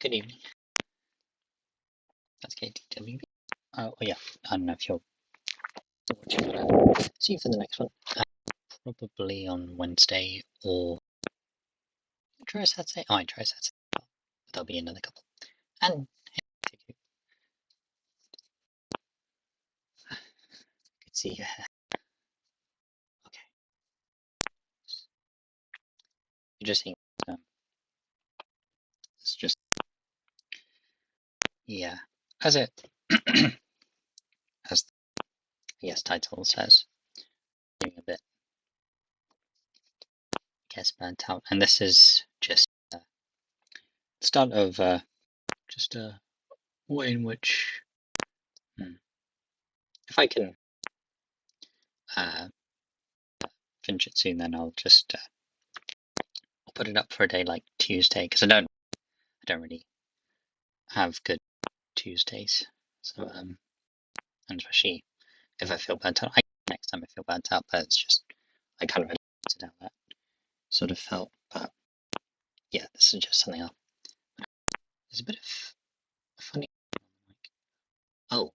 Good evening. That's KTWB. Oh, yeah. I don't know if you're watching, but see you for the next one. Probably on Wednesday or try Saturday. Oh, I try Saturday. There'll be another couple. And hey, good to see you. Okay. You're just seeing. It's just yeah. As it as the, I guess title says, doing a bit. I guess burnt out, and this is just the start of just a way in which if I can finish it soon, then I'll just I'll put it up for a day like Tuesday because I don't really have good Tuesdays. So and especially if I feel burnt out, next time I feel burnt out, but it's just I kind of related how that sort of felt. But yeah, this is just something else. There's a bit of a funny. Oh,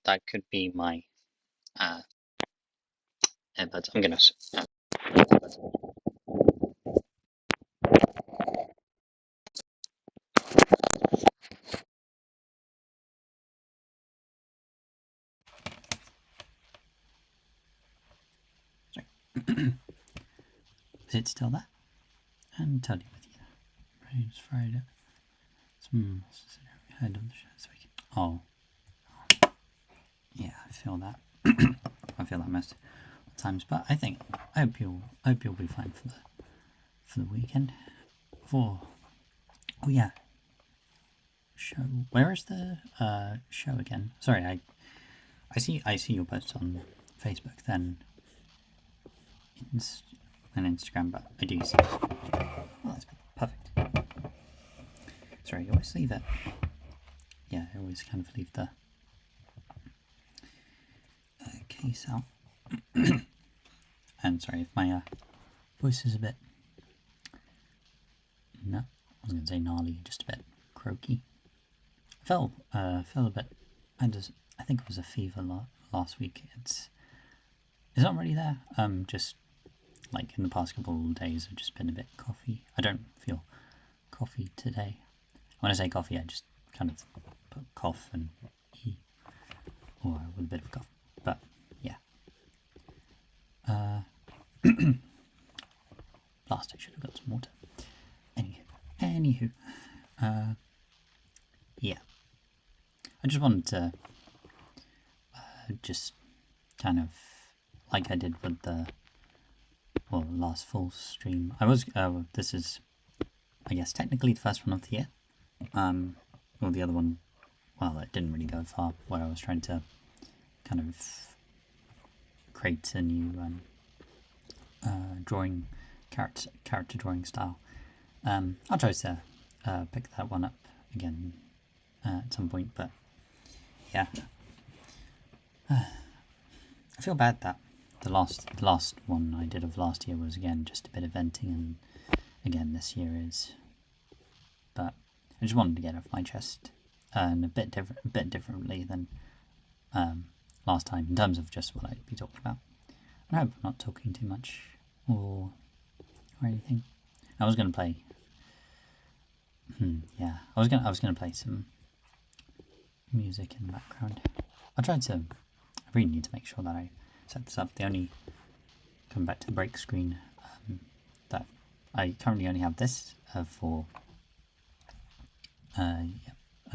that could be my AirPods. I'm gonna. Is it still there? And totally with you. Brains fried it. Head of the show this week. Oh. Yeah, I feel that. I feel that most times, but I hope you'll be fine for the weekend. Oh yeah. Show. Where is the show again? Sorry, I see your posts on Facebook then and Instagram, but I do see. Oh, that's perfect. Sorry, you always leave it. Yeah, I always kind of leave the case out. And sorry if my voice is a bit. No, I was going to say gnarly, just a bit croaky. I felt a bit. I think it was a fever last week. It's not really there. Just like in the past couple of days, I've just been a bit coffee. I don't feel coffee today. When I say coffee, I just kind of put cough and e, or with a bit of cough. But yeah. Last I should have got some water. Anywho, yeah. I just wanted to just kind of like I did with the last full stream. This is I guess technically the first one of the year. Well, the other one, well, it didn't really go far. Where I was trying to kind of create a new drawing character drawing style. I'll try to pick that one up again at some point, but yeah. I feel bad that the last one I did of last year was again just a bit of venting, and again this year is. But I just wanted to get it off my chest, and a bit differently than last time in terms of just what I'd be talking about. And I hope I'm not talking too much or anything. I was gonna play. Yeah, I was gonna play some music in the background. I really need to make sure that I set this up. The only coming back to the break screen that I currently only have this for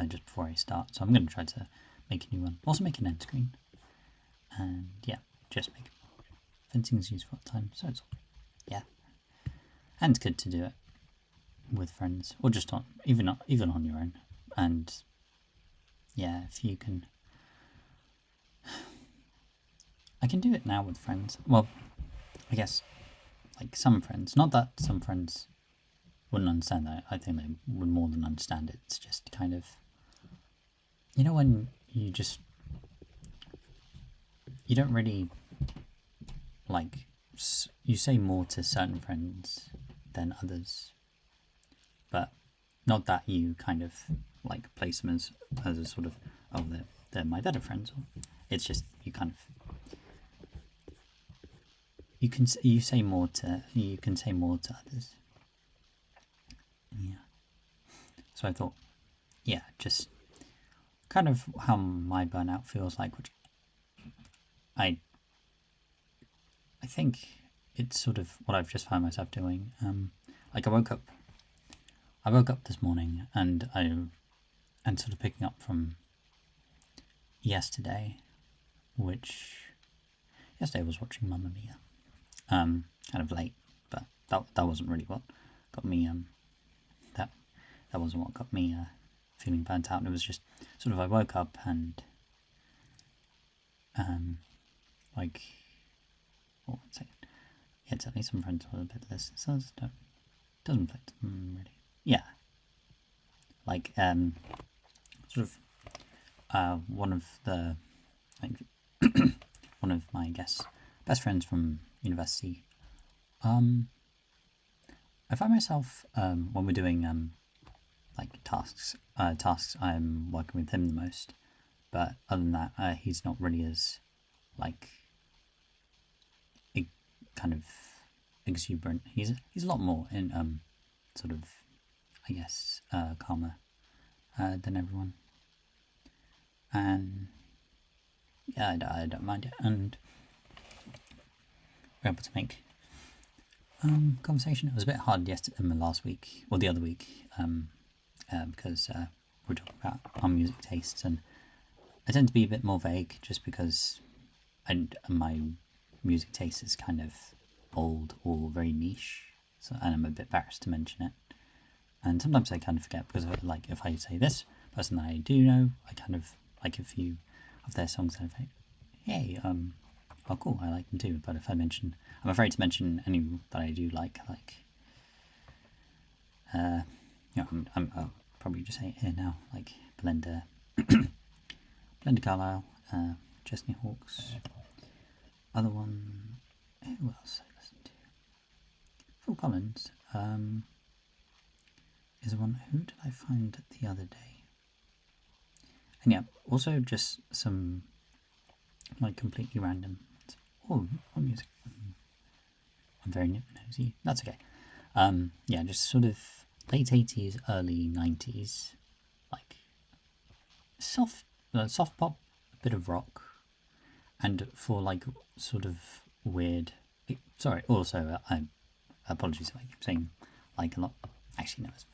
just before I start. So I'm going to try to make a new one. Also make an end screen, and yeah, just make fencing is useful at times. So it's yeah, and it's good to do it with friends or just even on your own. And yeah, if you can. I can do it now with friends. Well, I guess like some friends. Not that some friends wouldn't understand that. I think they would more than understand it. It's just kind of, when you don't really like, you say more to certain friends than others, but not that you kind of like place them as a sort of, oh, they're my better friends. It's just you kind of you can say more to others. Yeah. So I thought, yeah, just kind of how my burnout feels like, which I think it's sort of what I've just found myself doing. Like I woke up this morning and sort of picking up from yesterday, which yesterday I was watching Mamma Mia, kind of late, but that wasn't really what got me that wasn't what got me feeling burnt out. It was just sort of I woke up and like, oh, one second. Yeah, certainly some friends were a bit less. So doesn't affect them really. Yeah, like sort of one of the like one of my, I guess, best friends from university. I find myself when we're doing like tasks, I'm working with him the most. But other than that, he's not really as like kind of exuberant. He's a lot more in sort of, I guess, calmer than everyone. And yeah, I don't mind it. And we're able to make conversation. It was a bit hard yesterday, last week, or the other week, because we're talking about our music tastes, and I tend to be a bit more vague just because my music taste is kind of old or very niche, so, and I'm a bit embarrassed to mention it. And sometimes I kind of forget because like if I say this person that I do know, I kind of like a few of their songs and I think, hey, oh cool, I like them too. But if I'm afraid to mention any that I do like, I'll probably just say it here now, like Belinda, Belinda Carlisle, Chesney Hawkes. Other one, who else I listen to? Phil Collins. Is one. Who did I find the other day? And yeah, also just some like completely random. Oh, what music? I'm very nosy. That's okay. Yeah, just sort of late 80s, early 90s, like soft pop, a bit of rock, and for like sort of weird. Sorry. Also, I apologies if I keep saying like a lot. Actually, no, it's fine.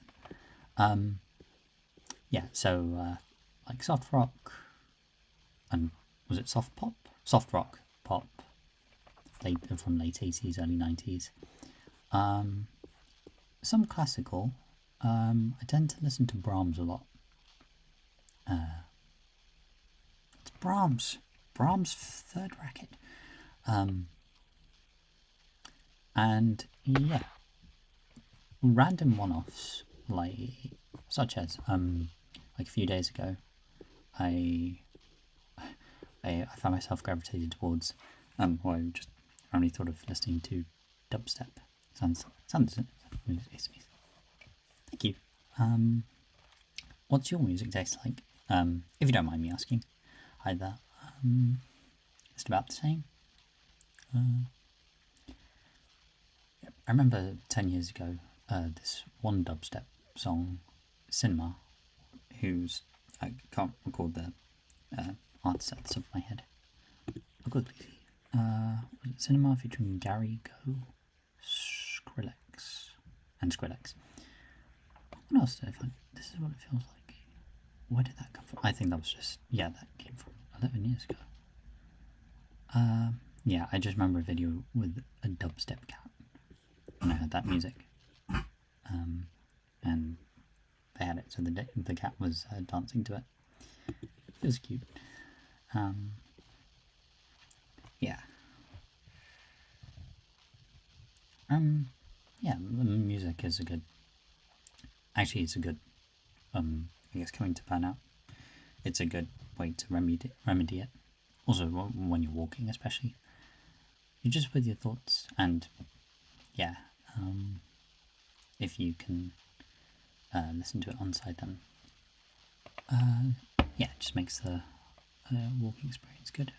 Yeah. So like soft rock, and was it soft pop? Soft rock, pop, from late 80s, early 90s. Some classical. I tend to listen to Brahms a lot. It's Brahms third racket. And yeah, random one-offs like such as like a few days ago, I found myself gravitated towards well, I just only thought of listening to dubstep. Sounds thank you. What's your music taste like? If you don't mind me asking, either just about the same. I remember 10 years ago, this one dubstep song, Cinema, whose I can't recall the artist at the top of my head. I'll quickly see. Was it Cinema featuring Gary Go, Skrillex, and Skrillex. What else did I find? This is what it feels like. Where did that come from? I think that was just, yeah, that came from 11 years ago. Yeah, I just remember a video with a dubstep cat when I heard that music. And they had it, so the cat was dancing to it. It was cute. Yeah. Yeah, the music is a good. Actually, it's a good. I guess coming to burnout, it's a good way to remedy it. Also, when you're walking, especially, you're just with your thoughts, and yeah, if you can listen to it on site, then yeah, it just makes the walking experience good.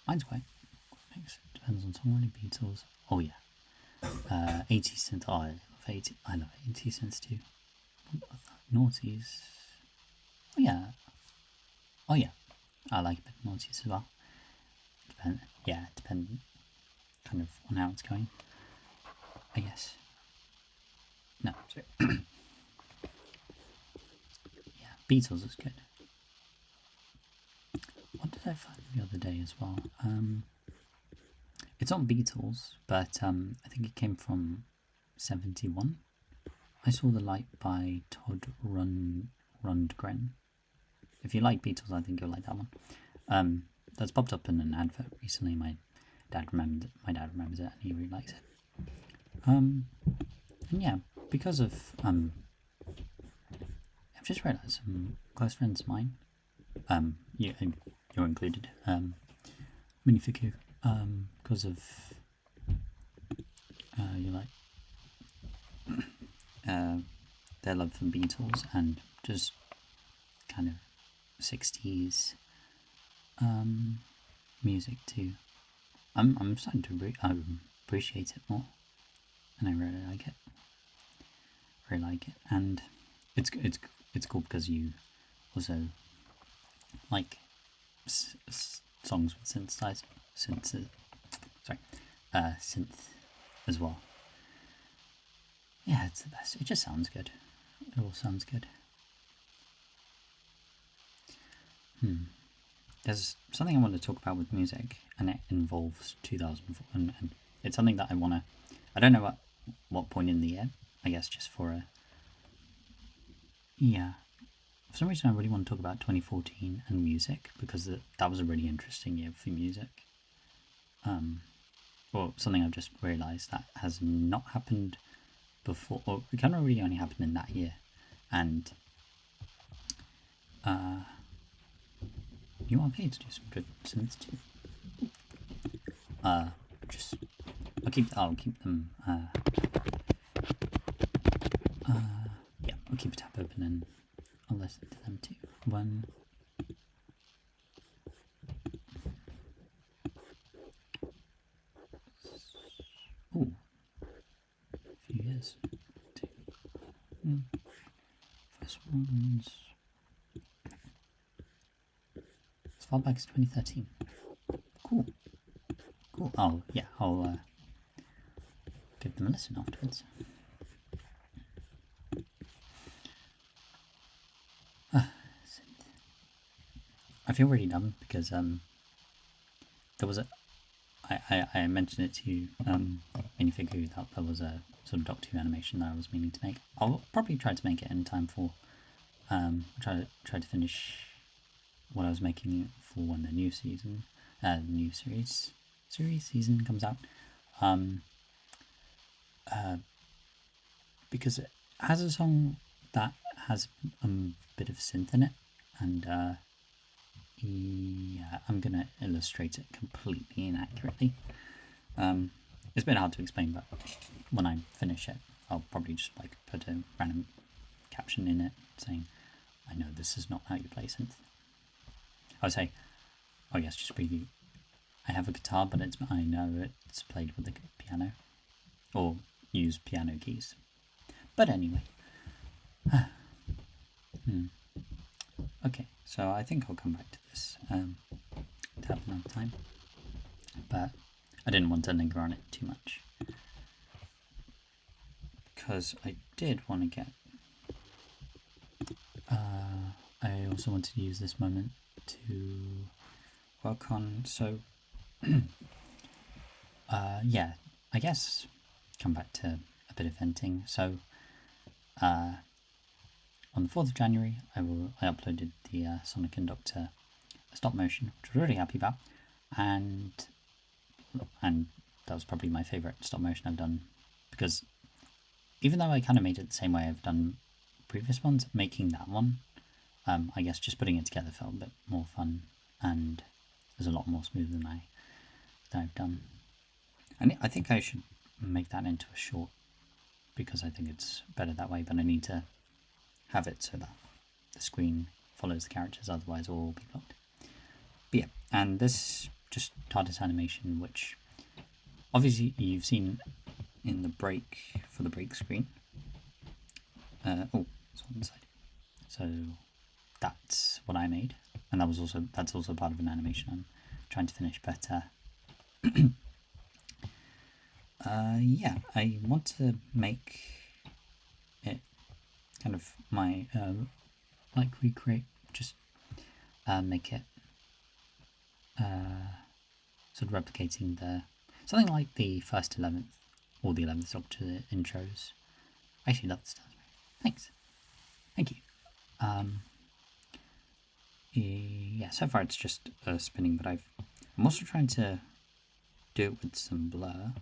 Mine's quite mixed. Depends on song, really. Beatles. Oh yeah. 80 synth. Oh, I love 80 synths too. Noughties. Oh yeah. Oh yeah. I like a bit of noughties as well. Depend kind of on how it's going, I guess. No, sorry. Yeah, Beatles is good. What did I find the other day as well? It's not Beatles, but I think it came from 71. I Saw the Light by Todd Rundgren. If you like Beatles, I think you'll like that one. That's popped up in an advert recently. My dad remembers it, and he really likes it. And yeah, because of I've just realised some close friends of mine. You're included. Minifiku. Because of you like their love for Beatles and just kind of 60s music too. I'm starting to appreciate it more, and I really like it. And it's cool because you also like songs with synth as well. Yeah, it's the best. It just sounds good. It all sounds good. There's something I want to talk about with music, and it involves 2004, and it's something that I don't know at what point in the year, I guess just for a, yeah, for some reason I really want to talk about 2014 and music, because that was a really interesting year for music. Or something I've just realised that has not happened before, or it kind of really only happened in that year, and you are paid to do some good synths too. I'll keep them. Yeah, I'll keep a tab open and I'll listen to them too. A few years. First one's as far back as 2013. Cool. Oh yeah, I'll give them a listen afterwards. I feel really dumb because there was I mentioned it to you, Minifigure, that there was a sort of Doctor Who animation that I was meaning to make. I'll probably try to make it in time for try to finish what I was making for when the new season, new series season comes out. Because it has a song that has a bit of synth in it, and yeah, I'm gonna illustrate it completely inaccurately. It's a bit hard to explain, but when I finish it, I'll probably just like put a random caption in it saying, "I know this is not how you play synth." I would say, "Oh yes, just preview. I have a guitar, but I know it's played with the piano, or use piano keys." But anyway, okay. So I think I'll come back to this to have another time, but I didn't want to linger on it too much because I did want to get. I also wanted to use this moment to work on. So, yeah, I guess come back to a bit of venting. So, on the 4th of January, I uploaded the Sonic and Doctor stop motion, which I was really happy about, and that was probably my favourite stop motion I've done, because even though I kind of made it the same way I've done previous ones, making that one, I guess just putting it together felt a bit more fun, and it was a lot more smooth than I've done. And I think I should make that into a short, because I think it's better that way, but I need to have it so that the screen follows the characters, otherwise all will be blocked. But yeah, and this just TARDIS animation, which obviously you've seen in the break, for the break screen. Oh, it's on the side. So that's what I made, and that's also part of an animation I'm trying to finish. But yeah, I want to make it kind of my like recreate, just make it sort of replicating something like the first 11th or the 11th Doctor intros. I actually love this. Thanks. Thank you. Yeah, so far it's just spinning, but I'm also trying to do it with some blur,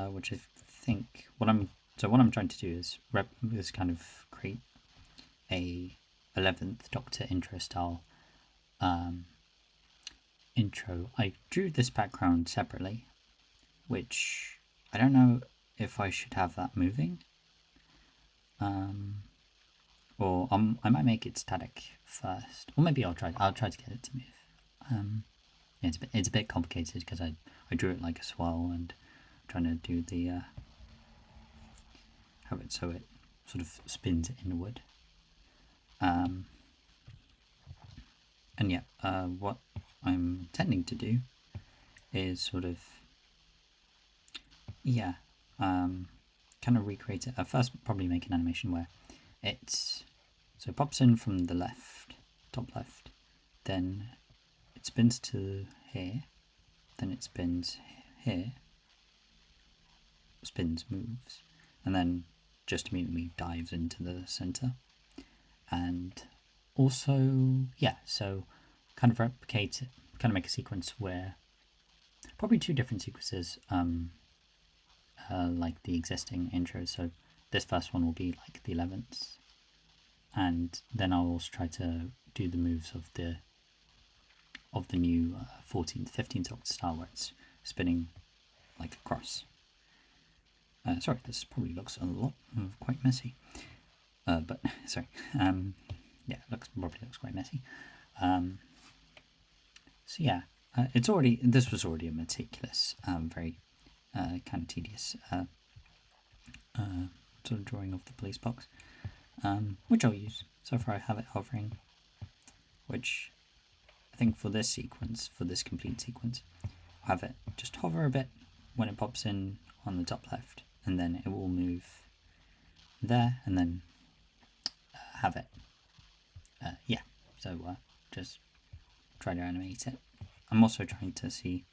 which I think what I'm trying to do is kind of create a 11th Doctor intro style intro. I drew this background separately, which I don't know if I should have that moving, or I might make it static first, or maybe I'll try to get it to move. Yeah, it's a bit complicated because I drew it like a swirl, and I'm trying to do the have it so it sort of spins inward. And yeah, what I'm intending to do is sort of, yeah, kind of recreate it. First, probably make an animation where it pops in from the left, top left, then it spins to here, then it spins here, moves, and then just immediately dives into the center. And also, yeah, so kind of replicate it, kind of make a sequence where probably two different sequences, like the existing intro. So this first one will be like the 11th, and then I'll also try to do the moves of the new 14th, 15th Doctor style, where it's spinning like across. Sorry, this probably looks a lot quite messy, but sorry. Yeah, probably looks quite messy. So yeah, this was already a meticulous, very kind of tedious sort of drawing of the police box, which I'll use. So far I have it hovering, which I think for this sequence, for this complete sequence, I'll have it just hover a bit when it pops in on the top left, and then it will move there, and then have it. Yeah, so just try to animate it. I'm also trying to see,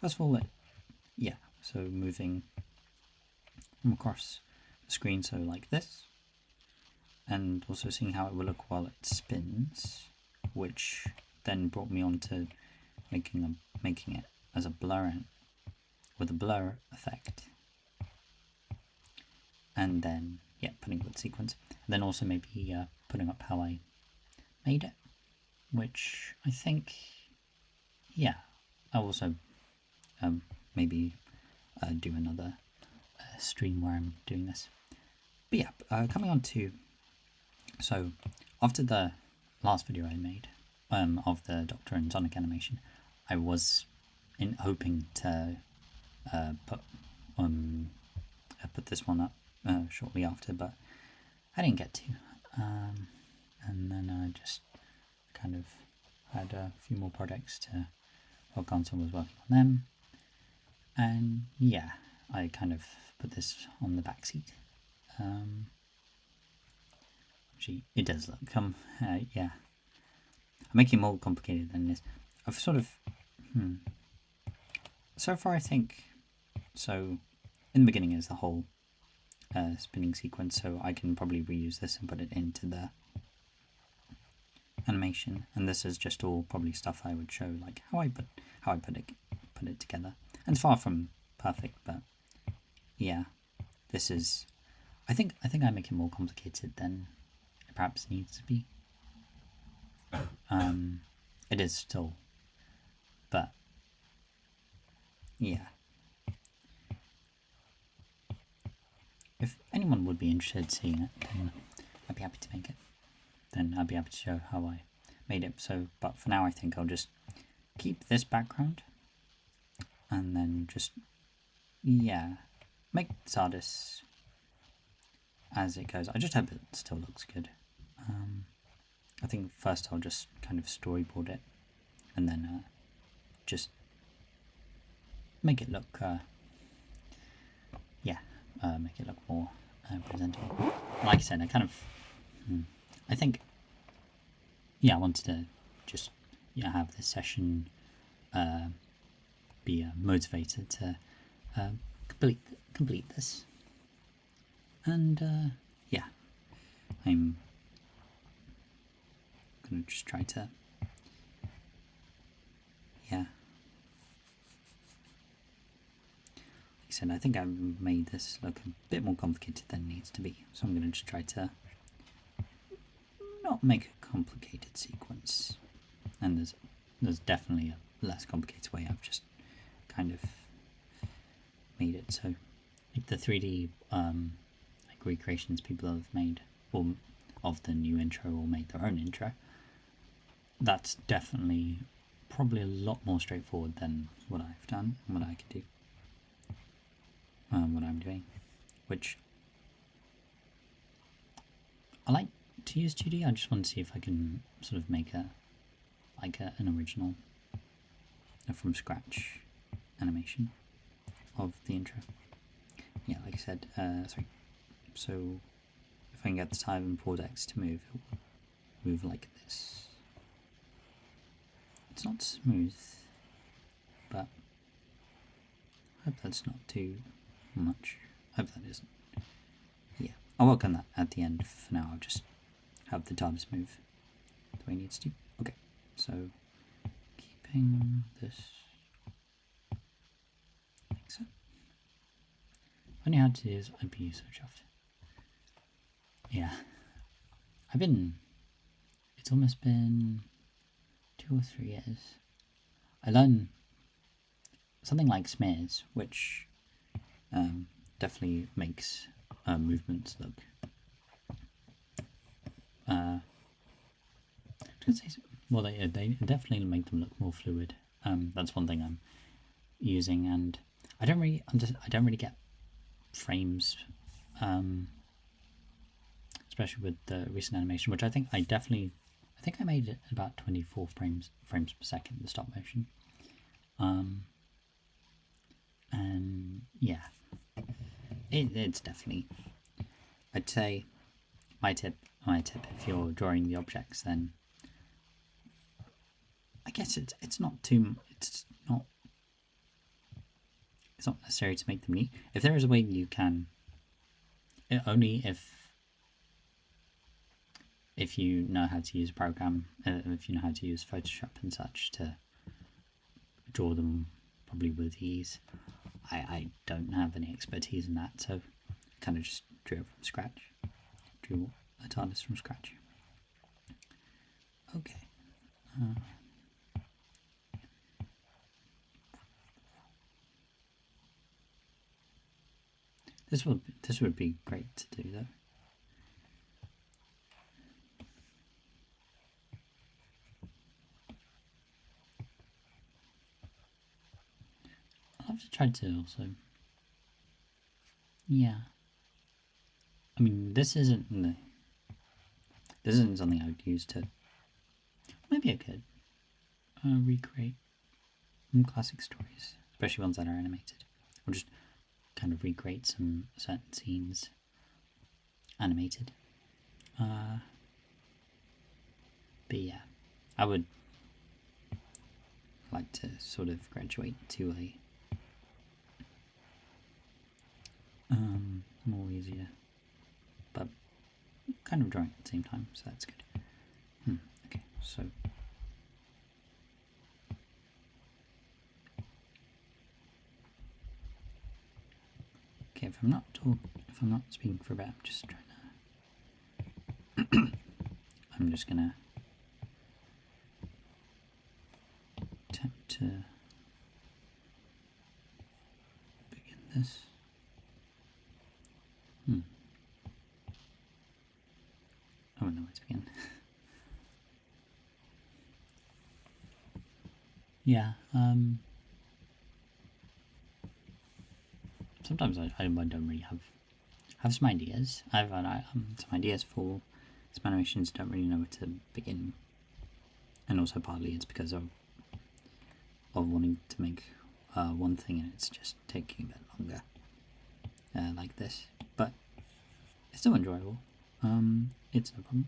first of all, yeah, so moving from across the screen, so like this, and also seeing how it will look while it spins, which then brought me on to making it as a blur with a blur effect, and then yeah, putting it with sequence, and then also maybe putting up how I made it, which I think, yeah, I'll also maybe do another stream where I'm doing this. But yeah, coming on to, so after the last video I made of the Doctor and Sonic animation, I was hoping to put this one up shortly after, but I didn't get to, and then I just kind of had a few more projects to work on, so I was working on them, and yeah, I kind of put this on the back seat. Actually, it does look, yeah, I'm making it more complicated than this. I've sort of, so far I think, so in the beginning is the whole spinning sequence, so I can probably reuse this and put it into the animation, and this is just all probably stuff I would show, like how I put it together, and it's far from perfect, but yeah, this is, I think I make it more complicated than it perhaps needs to be. It is still, but yeah, would be interested seeing it, then I'd be happy to make it. Then I'd be happy to show how I made it. So, but for now, I think I'll just keep this background, and then just, yeah, make TARDIS as it goes. I just hope it still looks good. I think first I'll just kind of storyboard it, and then just make it look, make it look more presentable. Like I said, I think, I wanted to just, have this session be motivated to complete this, and I'm gonna just try to, like I said, I think I made this look a bit more complicated than it needs to be, so I'm gonna just try to not make a complicated sequence. And there's definitely a less complicated way. I've just kind of made it so, like, the 3D like recreations people have made, or of the new intro, or made their own intro, that's definitely probably a lot more straightforward than what I've done and what I could do, what I'm doing, which I like to use 2D. I just want to see if I can sort of make an original from scratch animation of the intro. Yeah, like I said, sorry. So if I can get the Tyvan Vortex to move, it will move like this. It's not smooth, but I hope that's not too much. I hope that isn't. Yeah, I'll work on that at the end. For now, I'll just have the TARDIS move the way it needs to. Okay, so keeping this like so. If I knew how to do this, I'd be so chuffed. Yeah, it's almost been 2 or 3 years. I learned something like smears, which definitely makes movements look well, they definitely make them look more fluid. That's one thing I'm using, and I don't really get frames, especially with the recent animation, which I think I made it about 24 frames per second, the stop motion. And yeah, it's definitely, I'd say, my tip if you're drawing the objects, then I guess it's not necessary to make them neat. If there is a way you can, only if you know how to use a program, if you know how to use Photoshop and such to draw them probably with ease. I don't have any expertise in that, so I kind of just drew it from scratch. Drew a TARDIS from scratch. Okay. This would be great to do, though. I'll have to try to also. Yeah. I mean, this isn't something I would use to. Maybe I could recreate classic stories, especially ones that are animated, or just kind of recreate some certain scenes animated. But yeah, I would like to sort of graduate to a more easier, but kind of drawing at the same time, so that's good. Okay, so okay, if I'm not speaking for a bit, I'm just trying to. I'm just gonna attempt to begin this. don't know where to begin. Yeah, sometimes I don't really have some ideas. I've some ideas for some animations, don't really know where to begin. And also partly it's because of wanting to make one thing and it's just taking a bit longer, like this. But it's still enjoyable. It's no problem.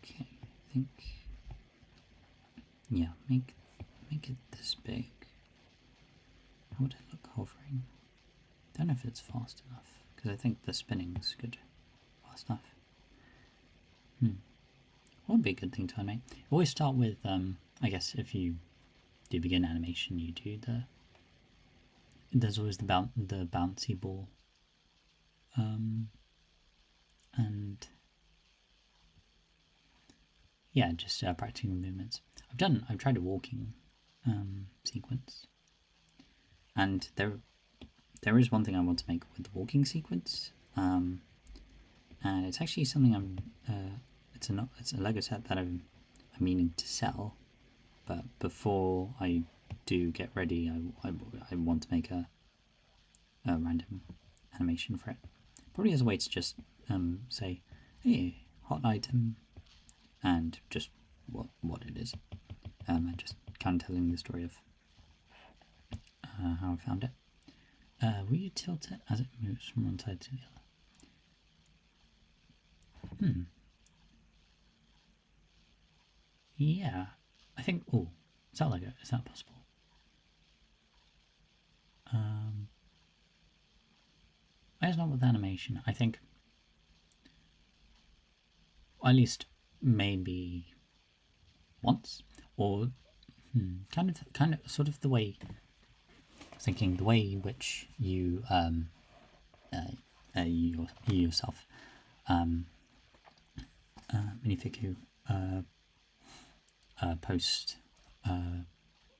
Okay, I think, yeah, make it this big. How would it look hovering? Don't know if it's fast enough because I think the spinning's good, fast enough. What would be a good thing to animate? Always start with, I guess if you do begin animation, you do there's always the bouncy ball, and yeah, just practicing movements. I've tried a walking sequence, and there is one thing I want to make with the walking sequence, and it's actually something it's a Lego set that I'm meaning to sell, but before I do get ready, I want to make a random animation for it. Probably as a way to just say, hey, hot item, and just what it is, and just kind of telling the story of how I found it. Will you tilt it as it moves from one side to the other? Yeah, I think. Oh, is that Lego? Is that possible? Why is not with animation? I think, or at least maybe once, or kind of sort of the way. Thinking the way in which you you yourself Minifiku post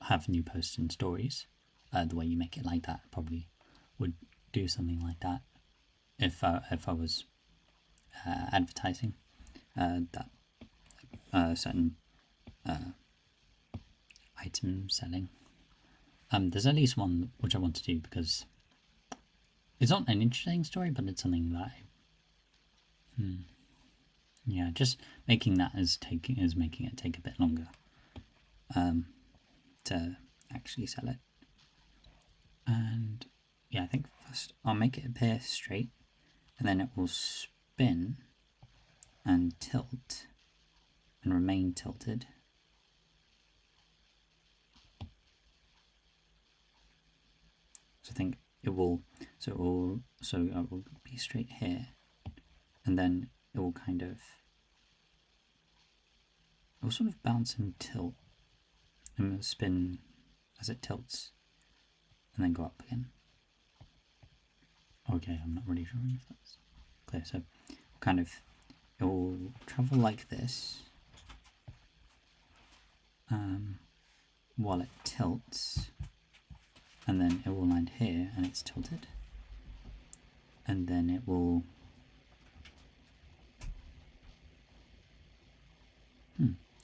have new posts and stories. The way you make it like that probably would do something like that if I was advertising that certain item selling. There's at least one which I want to do because it's not an interesting story, but it's something that yeah, just making that is making it take a bit longer to actually sell it. And yeah, I think first I'll make it appear straight, and then it will spin and tilt and remain tilted. So I think it will. So it will be straight here, and then it will kind of. It will sort of bounce and tilt, and it'll spin as it tilts, and then go up again. Okay, I'm not really sure if that's clear. So, kind of, it will travel like this while it tilts, and then it will land here, and it's tilted, and then it will.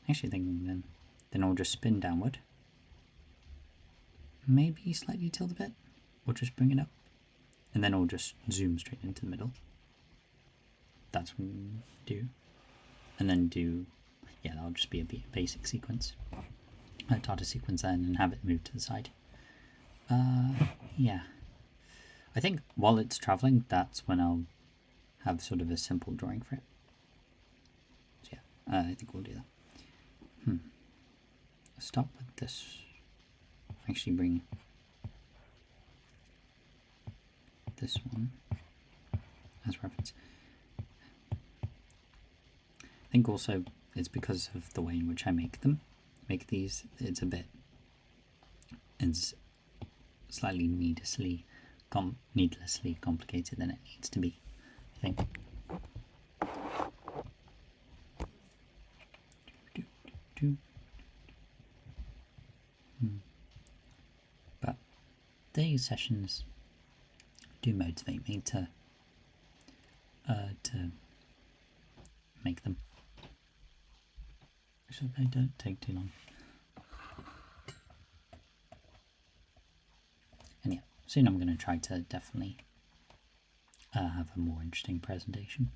Actually, thinking then I'll just spin downward. Maybe slightly tilt a bit, or just bring it up, and then I'll just zoom straight into the middle. That's what we do, and then do, yeah, that'll just be a basic sequence, a data sequence, then, and have it move to the side. Yeah, I think while it's traveling, that's when I'll have sort of a simple drawing for it. So yeah, I think we'll do that. Let's start with this. Actually, bring this one as reference. I think also it's because of the way in which I make these. It's a bit. It's slightly needlessly complicated than it needs to be, I think. But these sessions do motivate me to make them. So they don't take too long. And yeah, soon I'm going to try to definitely have a more interesting presentation.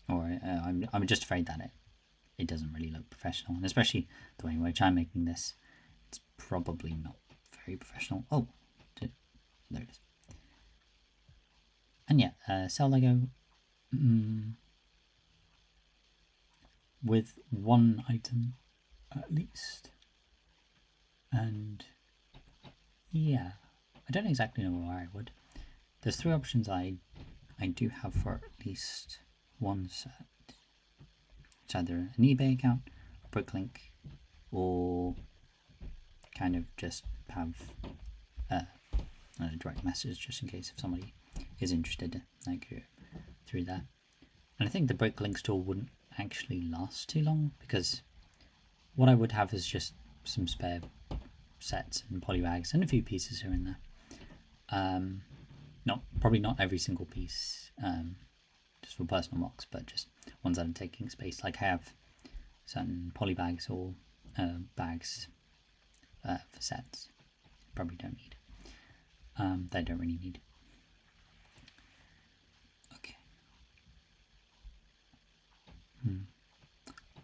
Or I'm just afraid that it doesn't really look professional, and especially the way in which I'm making this, it's probably not very professional. Oh, there it is. And yeah, Cell Lego with one item at least. And yeah, I don't exactly know where I would. There's 3 options I do have for at least one set. It's either an eBay account, a Bricklink, or kind of just have a direct message just in case if somebody is interested, like through that. And I think the Bricklink store wouldn't actually last too long, because what I would have is just some spare sets and polybags and a few pieces here and there. Probably not every single piece, just for personal mocks, but just ones that are taking space. Like I have certain polybags or bags for sets. Probably don't need. They don't really need. Okay.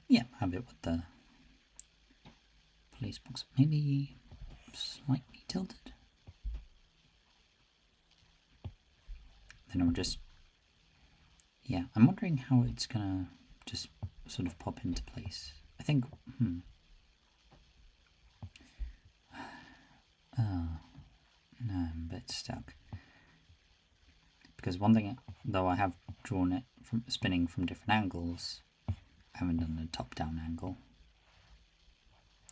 Yeah, have it with the police box. Maybe slightly tilted. Then I'll just. Yeah, I'm wondering how it's gonna just sort of pop into place. I think. No, I'm a bit stuck. Because one thing, though I have drawn it from spinning from different angles, I haven't done a top-down angle.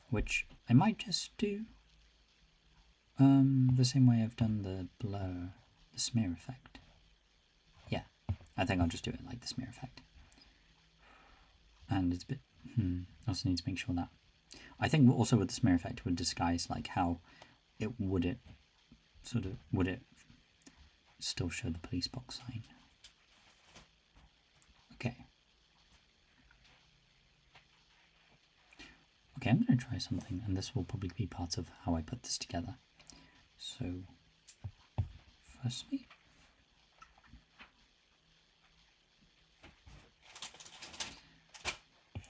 Which I might just do the same way I've done the blur, the smear effect. Yeah, I think I'll just do it like the smear effect. And it's a bit, also need to make sure that. I think also with the smear effect would disguise like how would it still show the police box sign. Okay. Okay, I'm going to try something, and this will probably be part of how I put this together. So, firstly,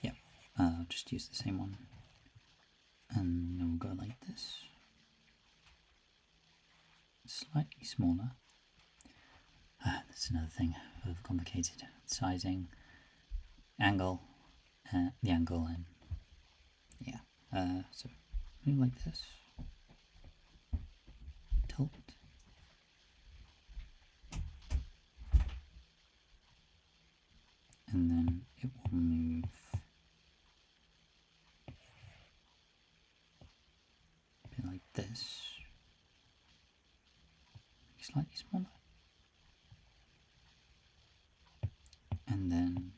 yeah, I'll just use the same one, and then we'll go like this. Slightly smaller. That's another thing, overcomplicated. Sizing, angle, the angle, and yeah. So maybe like this. Tilt. And then it will move a bit like this. Slightly smaller. And then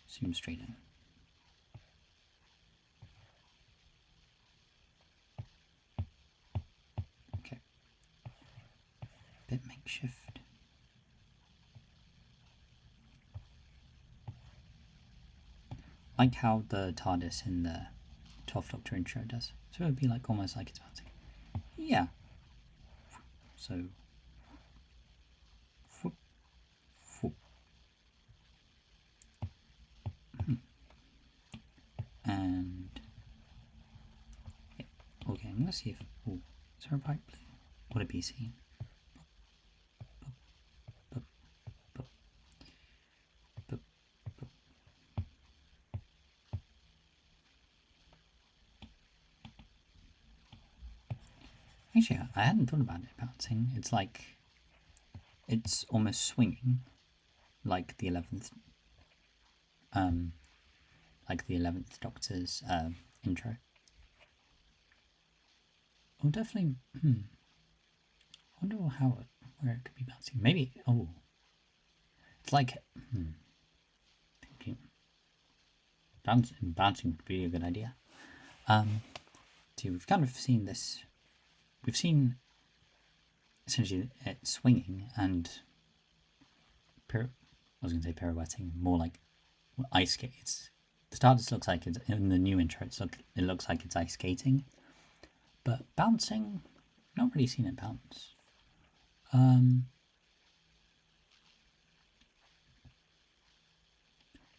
zoom straight in. Okay. Bit makeshift. Like how the TARDIS in the 12th Doctor intro does. So it would be like almost like it's bouncing. Yeah. So and yeah. Okay, I'm gonna see if is there a bright blue? Would it be seen? Actually, I hadn't thought about it bouncing. It's like it's almost swinging, like the 11th, Doctor's intro. Oh, definitely. I wonder where it could be bouncing. Maybe. Oh, it's like thinking. Bouncing would be a good idea. So we've kind of seen this. We've seen essentially it swinging and I was going to say pirouetting, more like ice skates. The TARDIS looks like it's in the new intro. It looks like it's ice skating, but bouncing, not really seen it bounce.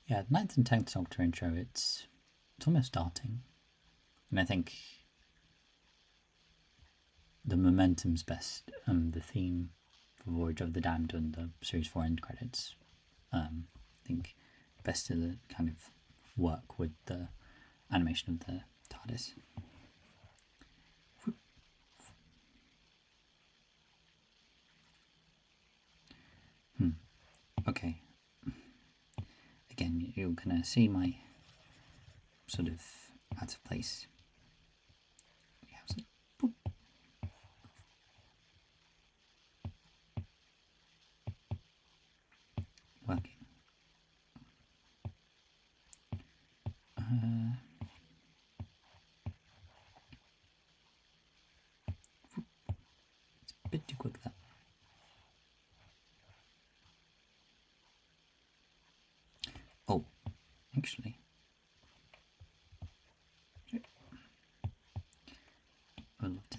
Yeah, 9th and 10th Doctor intro. It's almost starting, and I think the momentum's best. The theme for Voyage of the Damned and the Series 4 end credits. I think best to kind of work with the animation of the TARDIS. Okay. Again, you're gonna see my sort of out of place. Working. It's a bit too quick that. Oh, actually. We'll love to.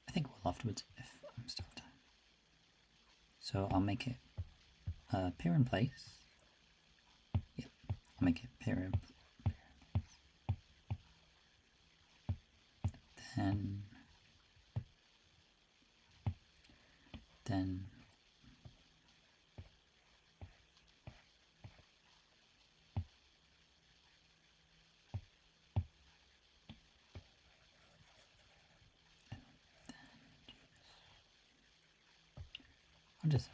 I think we'll afterwards if I'm still time. So I'll make it appear in place. Yep, I'll make it appear in place. Then I'll just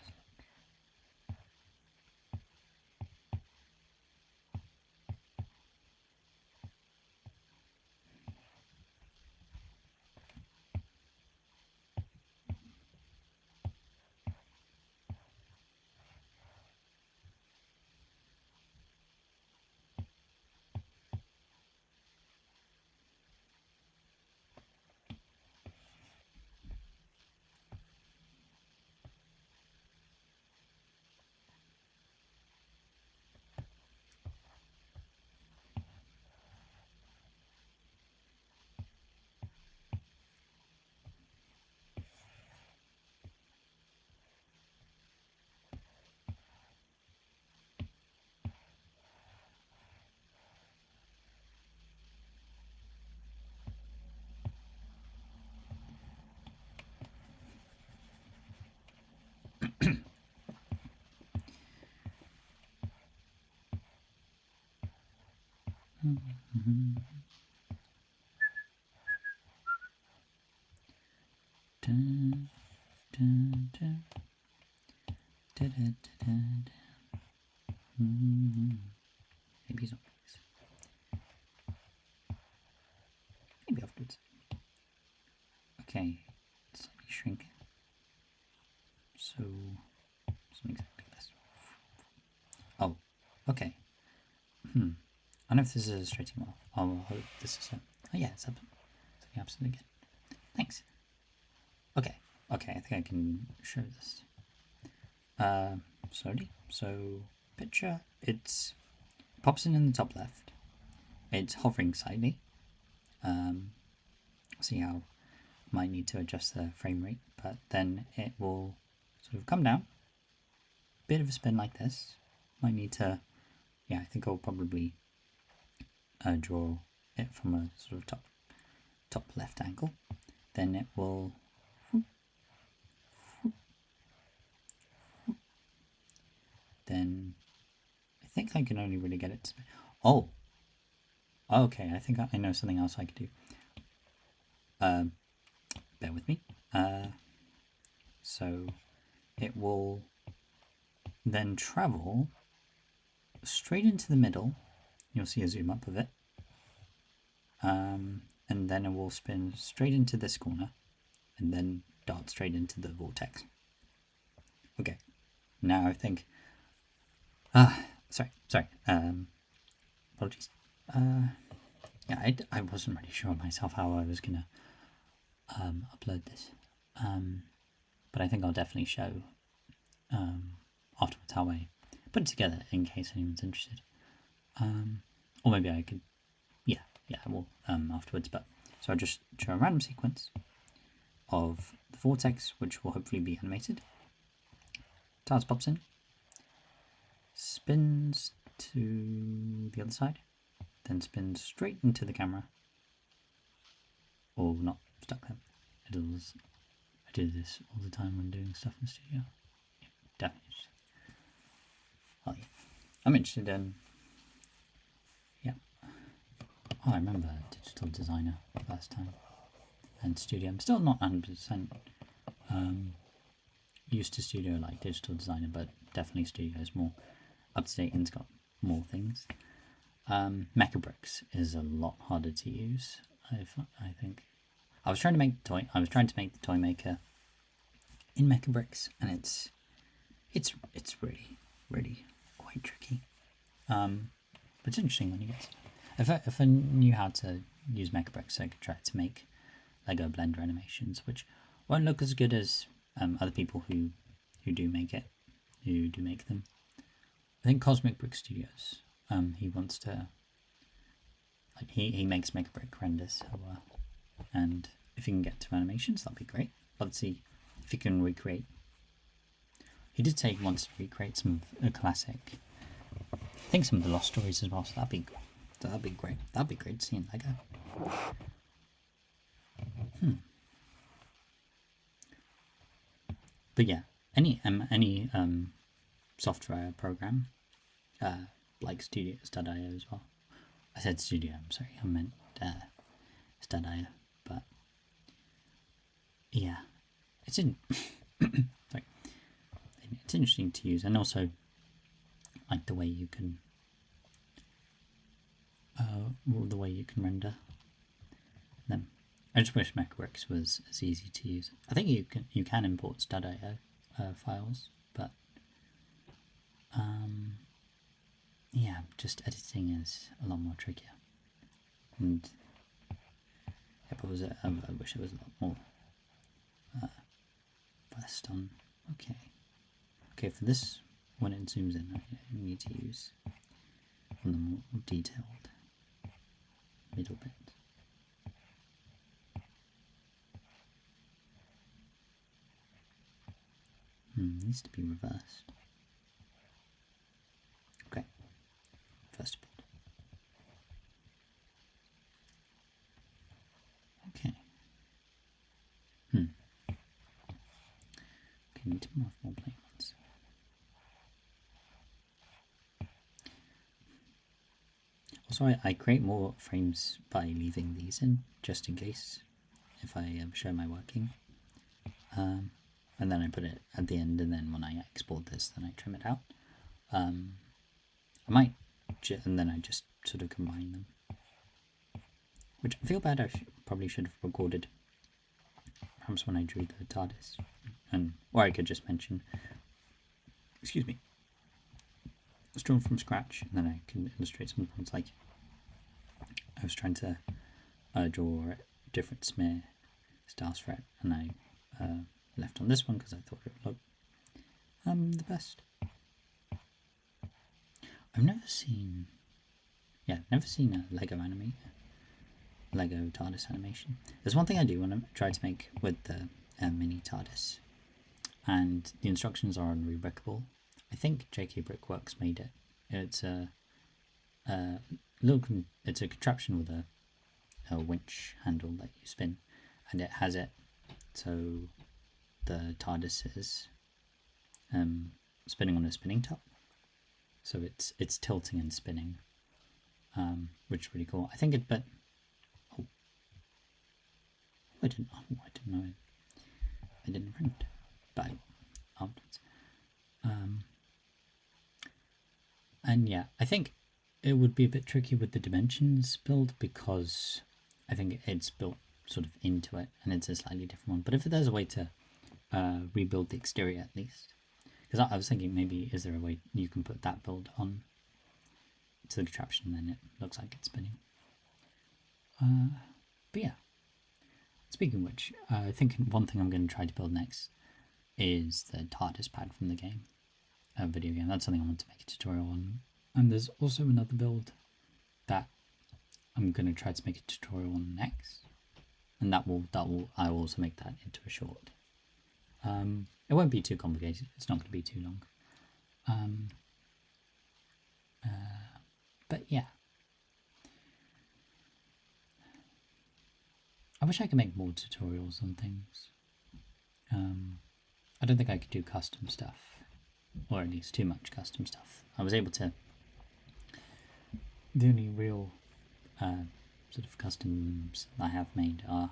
dun, dun, dun. Da, da, da, da, da. Maybe he's not. Maybe afterwards. Okay, slightly shrink. So, it's not exactly this. Oh, okay. I don't know if this is illustrating well. I'll hope this is. Oh yeah, it's up. It's absolutely good. Thanks. Okay, okay. I think I can show this. Slowly. So, picture. It pops in the top left. It's hovering slightly. See how I might need to adjust the frame rate, but then it will sort of come down. Bit of a spin like this. Might need to. Yeah, I think I'll probably draw it from a sort of top left angle. Then it will. Then I think I can only really get it to. Oh, okay. I think I know something else I could do. Bear with me. So it will then travel straight into the middle. You'll see a zoom up of it. And then it will spin straight into this corner and then dart straight into the vortex. Okay, now I think. Sorry. Apologies. Yeah, I wasn't really sure myself how I was gonna upload this, but I think I'll definitely show afterwards how I put it together in case anyone's interested. Or maybe I could, yeah, I will afterwards. But so I'll just show a random sequence of the vortex, which will hopefully be animated. TARDIS pops in, spins to the other side, then spins straight into the camera. Or not stuck there. I do this all the time when doing stuff in the studio. Yeah, definitely. Oh, yeah. I'm interested in. Yeah. Oh, I remember Digital Designer first time. And Studio. I'm still not 100% used to Studio like Digital Designer, but definitely Studio is more up to date and it's got more things. Mechabricks is a lot harder to use, I think. I was trying to make the toy maker in Mechabricks, and it's really quite tricky. But it's interesting when you get it. If I knew how to use Mechabricks, I could try to make Lego Blender animations, which won't look as good as other people who do make them. I think Cosmic Brick Studios. He wants to he makes Mechabrick renders, so, and if you can get to animations, that'd be great. Let's see if he can recreate. He did say he wants to recreate some of a classic. I think some of the Lost Stories as well. So that'd be great. That'd be great to see in Lego. But yeah, any software program, like Studio.io as well. I said Studio. I'm sorry. I meant Studio. But yeah, it's in. Sorry. It's interesting to use, and also like the way you can render them. I just wish Mechabricks was as easy to use. I think you can import Studio files, but yeah, just editing is a lot more trickier. And yeah, but I wish it was a lot more fast on. Okay, for this, when it zooms in, I need to use on the more detailed middle bit. Needs to be reversed. Okay, first bit. Okay. Okay, need to move more plain ones. Also, I create more frames by leaving these in, just in case, if I show my working. And then I put it at the end, and then when I export this, then I trim it out. I might, and then I just sort of combine them. Which I feel bad, I probably should have recorded perhaps when I drew the TARDIS. Or I could just mention, excuse me, it's drawn from scratch, and then I can illustrate some points. Like I was trying to draw a different smear styles for it, and I left on this one because I thought it would look the best. I've never seen a Lego TARDIS animation. There's one thing I do want to try to make with the mini TARDIS, and the instructions are on Rebrickable. I think JK Brickworks made it. It's a contraption with a winch handle that you spin, and it has it so the TARDIS is spinning on a spinning top, so it's tilting and spinning, which is really cool. I think it, but I didn't know it. I didn't print, but afterwards. And yeah, I think it would be a bit tricky with the dimensions build because I think it's built sort of into it, and it's a slightly different one. But if there's a way to rebuild the exterior at least, because I was thinking maybe is there a way you can put that build on to the contraption and then it looks like it's spinning. But yeah, speaking of which, I think one thing I'm going to try to build next is the TARDIS pad from the game. video game. That's something I want to make a tutorial on. And there's also another build that I'm going to try to make a tutorial on next, and I will also make that into a short. It won't be too complicated. It's not going to be too long. But yeah, I wish I could make more tutorials on things. I don't think I could do custom stuff, or at least too much custom stuff. I was able to. The only real sort of customs I have made are.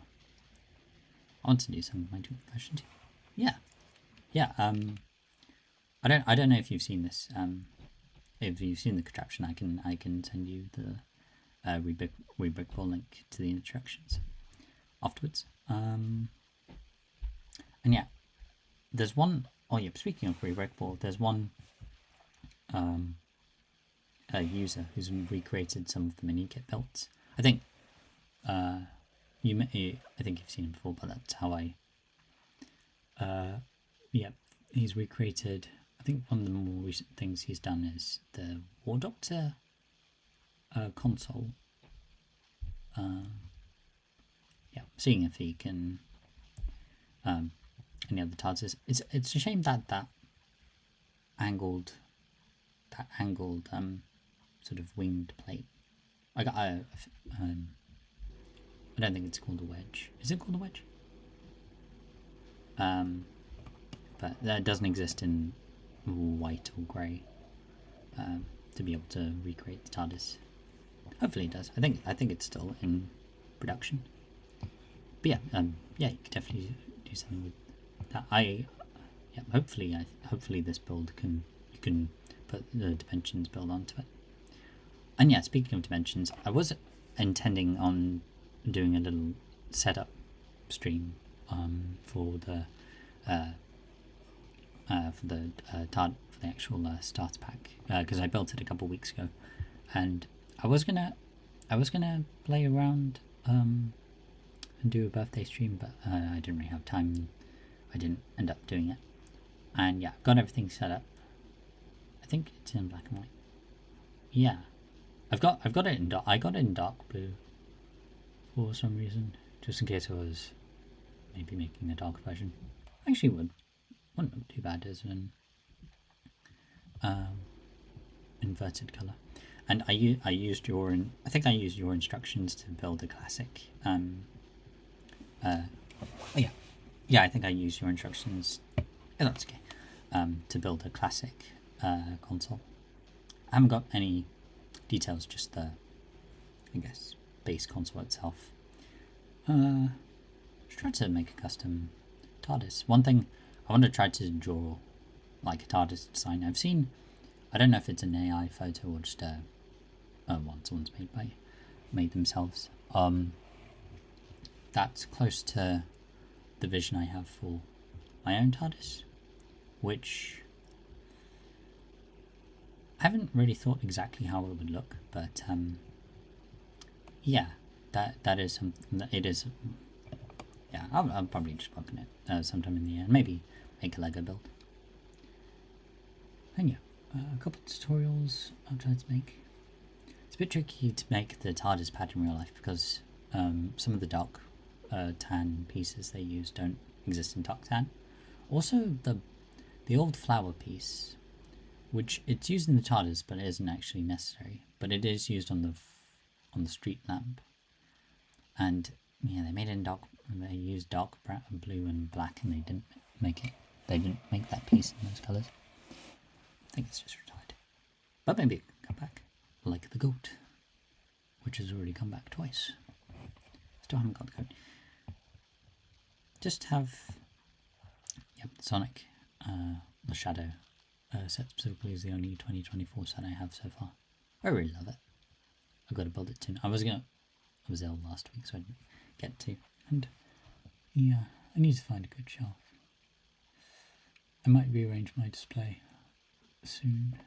I want to do some of my tweet version too. Yeah. I don't know if you've seen this. If you've seen the contraption, I can send you the Rebrickball link to the instructions afterwards. And yeah, there's one. Oh yeah, speaking of Rebrickball, there's one user who's recreated some of the mini kit belts. I think I think you've seen him before, but that's how I. Yeah, he's recreated. I think one of the more recent things he's done is the War Doctor console. Yeah, seeing if he can. Any other TARDIS. It's a shame that that angled sort of winged plate. I don't think it's called a wedge. Is it called a wedge? But that doesn't exist in white or grey to be able to recreate the TARDIS. Hopefully it does. I think it's still in production. But yeah, yeah, you could definitely do something with that. Hopefully this build you can put the Dimensions build onto it. And yeah, speaking of Dimensions, I was intending on doing a little setup stream for the actual starter pack because I built it a couple weeks ago, and I was gonna play around and do a birthday stream, but I didn't really have time. I didn't end up doing it, and yeah, got everything set up. I think it's in black and white. Yeah, I've got it in I got it in dark blue for some reason, just in case I was maybe making a dark version. Actually, wouldn't look too bad as an inverted color. And I used your I think I used your instructions to build a classic. Yeah, I think I used your instructions. Yeah, that's okay. To build a classic console. I haven't got any details, just the, I guess, base console itself. Just try to make a custom TARDIS. One thing I want to try to draw like a TARDIS design. I've seen, I don't know if it's an AI photo or just one someone's made themselves. That's close to the vision I have for my own TARDIS, which I haven't really thought exactly how it would look, but yeah, that is something that it is. Yeah, I'll probably just work on it sometime in the year, maybe make a Lego build. And yeah, a couple of tutorials I'll try to make. It's a bit tricky to make the TARDIS pad in real life because some of the dark tan pieces they use don't exist in dark tan. Also, the old flower piece, which it's used in the TARDIS, but it isn't actually necessary. But it is used on the street lamp. And yeah, they made it in dark. They used dark blue and black, and they didn't make it. They didn't make that piece in those colours. I think it's just retired. But maybe it can come back, like the goat, which has already come back twice. Still haven't got the goat. Just have, yep, Sonic, the Shadow set specifically is the only 2024 set I have so far. I really love it. I've got to build it soon. I was ill last week, so I didn't get to. And yeah, I need to find a good shelf. I might rearrange my display soon,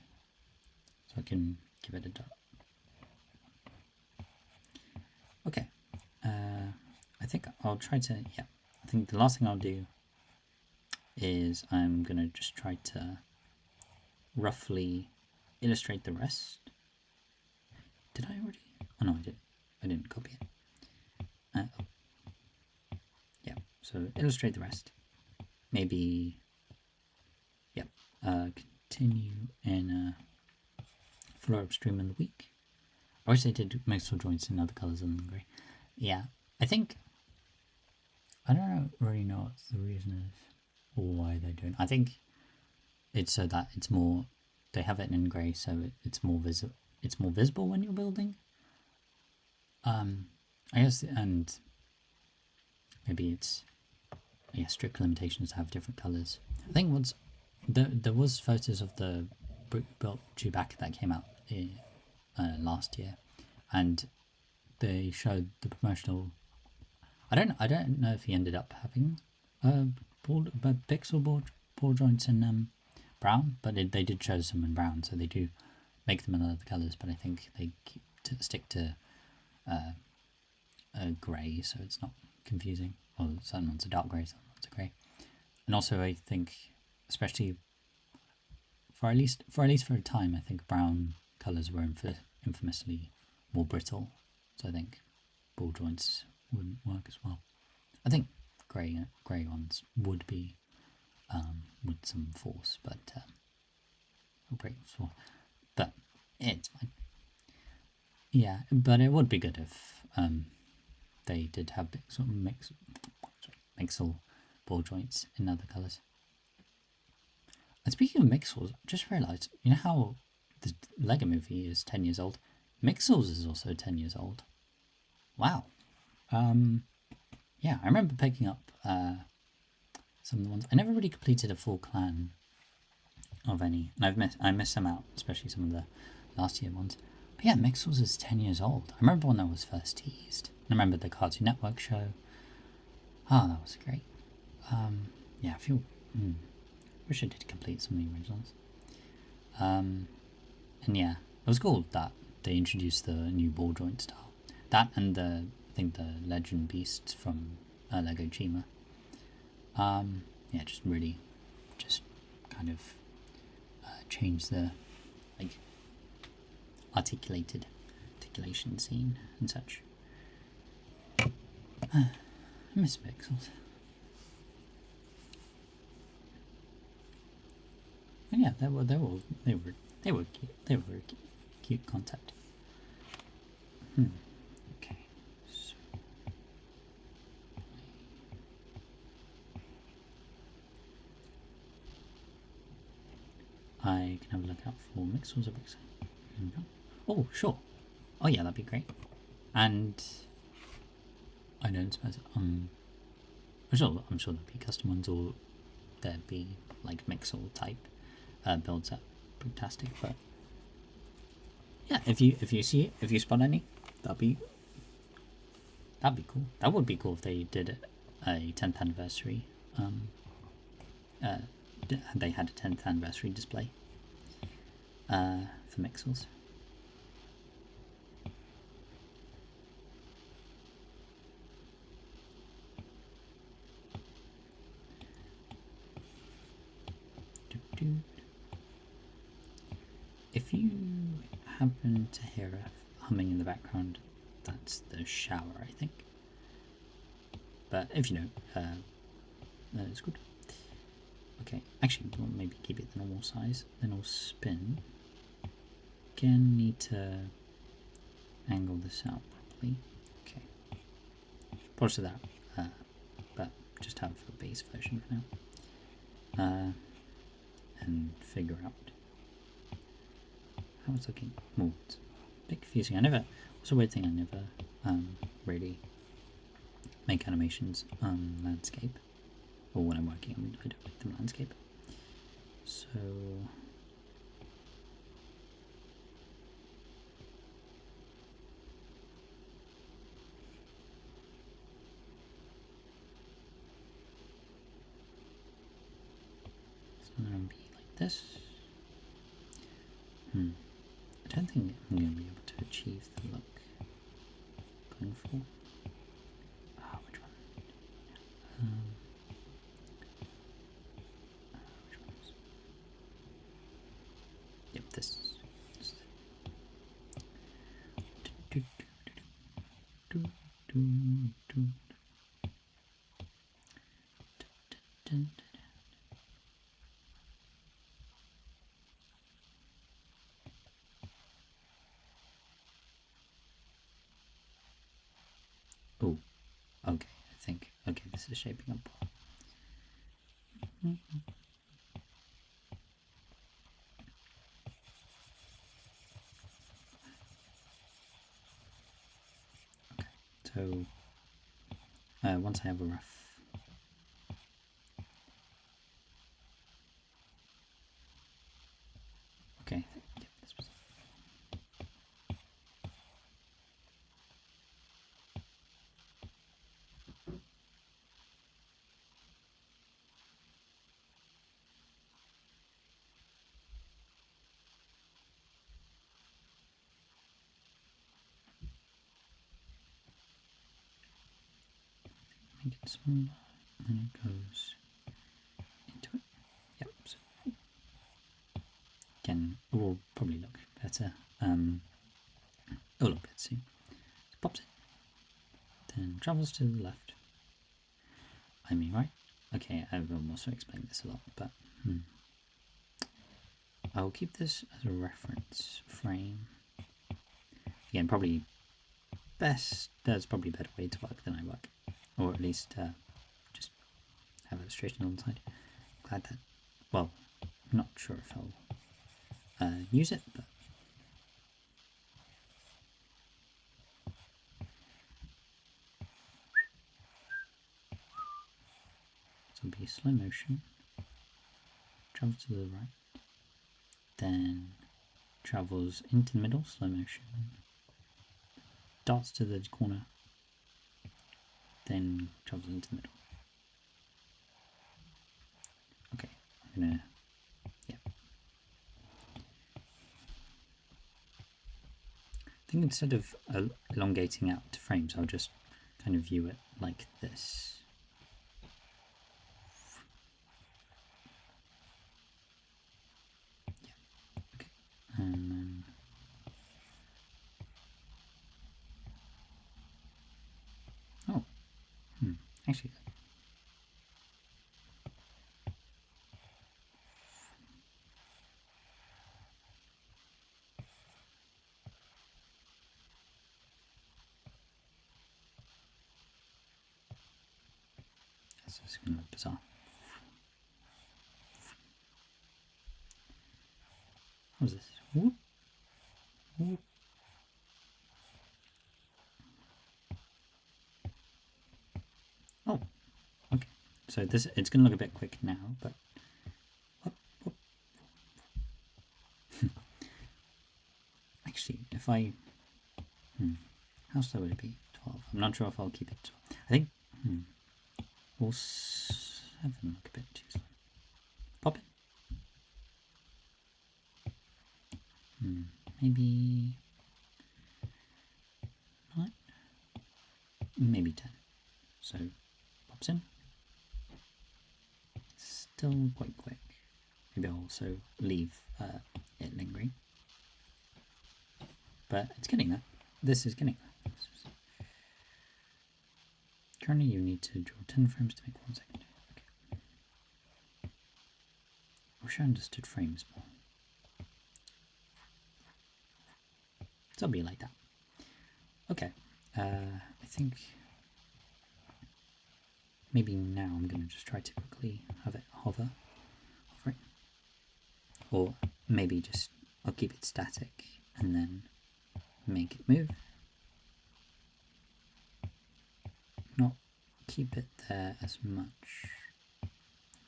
so I can give it a dot. Okay, I think I'll try to, yeah, I think the last thing I'll do is I'm going to just try to roughly illustrate the rest. Did I already? Oh no, I didn't. I didn't copy it. Oh. Yeah, so illustrate the rest. Maybe, yeah, continue in floor upstream in the week. I wish they did mixed joints in other colours other than grey. Yeah, I think, I don't really know what the reason is or why they're doing. I think it's so that it's more, they have it in grey, so it's more visible. It's more visible when you're building. I guess, and maybe it's strict limitations to have different colours. I think once there was photos of the brick built Chewbacca that came out last year, and they showed the promotional. I don't know if he ended up having pixel ball joints in brown, but they did show some in brown, so they do make them in other colours. But I think they stick to grey, so it's not confusing. Well, some ones are dark grey, some ones are grey. And also, I think, especially for at least for a time, I think brown colours were infamously more brittle. So I think ball joints wouldn't work as well. I think grey ones would be with some force, but break force. But it's fine. Yeah, but it would be good if they did have mixel ball joints in other colours. And speaking of Mixels, I just realised, you know how the Lego Movie is 10 years old? Mixels is also 10 years old. Wow. Yeah, I remember picking up some of the ones. I never really completed a full clan of any, and I missed some out, especially some of the last year ones. But yeah, Mixels is 10 years old. I remember when that was first teased. I remember the Cartoon Network show. Oh, that was great. Yeah, I feel... wish I did complete some of the originals. And yeah, it was cool that they introduced the new ball joint style. That and I think the Legend Beasts from Lego Chima. Yeah, just really, just kind of changed the articulation scene and such. I miss Pixels. And yeah, they were cute concept. Okay, so I can have a look out for Mixels or Pixels. Oh, sure. Oh yeah, that'd be great. And I don't suppose I'm sure there'd be custom ones, or there'd be like Mixel type builds up fantastic. But yeah, if you see it, if you spot any, that'd be cool. That would be cool if they did a 10th anniversary. They had a 10th anniversary display for Mixels. If you happen to hear a humming in the background, that's the shower, I think. But if you don't, it's good. Okay, actually, we'll maybe keep it the normal size, then I'll spin. Again, need to angle this out properly. Okay, polish that, but just have a base version for now. And figure out how it's looking. Oh, it's a bit confusing. It's a weird thing, I never really make animations on landscape. Or when I'm working, I don't make them landscape. So then it'll be like this. I don't think I'm going to be able to achieve the look going for. Which one? Which ones? dun. Oh, okay, I think. Okay, this is shaping up well. Okay, so once I have a rough. Okay, yeah, this was. Make it smaller, and then it goes into it. Yep. So again, it will probably look better. It will look better soon. So pops it, then travels to the left. I mean, right? Okay, I will also explain this a lot, but I'll keep this as a reference frame. Again, probably best. There's probably a better way to work than I work, or at least just have illustration on the side. Glad that. Well, I'm not sure if I'll use it, but so it'll be slow motion. Travel to the right, then travels into the middle, slow motion. Darts to the corner, then travels into the middle. Okay, I'm gonna. Yeah. I think instead of elongating out to frames, I'll just kind of view it like this. Yeah. Okay. And then actually. This is going to look bizarre. What was this? Whoop. Whoop. Oh, okay. So this it's going to look a bit quick now, but whoop, whoop. Actually, if I how slow would it be? 12. I'm not sure if I'll keep it 12. I think or 7 look a bit too slow. Pop it. Maybe 9, maybe 10. So pops in. Still quite quick. Maybe I'll also leave it lingering. But it's getting there. This is getting there. Currently you need to draw 10 frames to make 1 second. Okay. I wish I understood frames more. So it'll be like that. Okay. I think maybe now I'm going to just try to quickly have it hovering. Or maybe just I'll keep it static and then make it move. Not keep it there as much.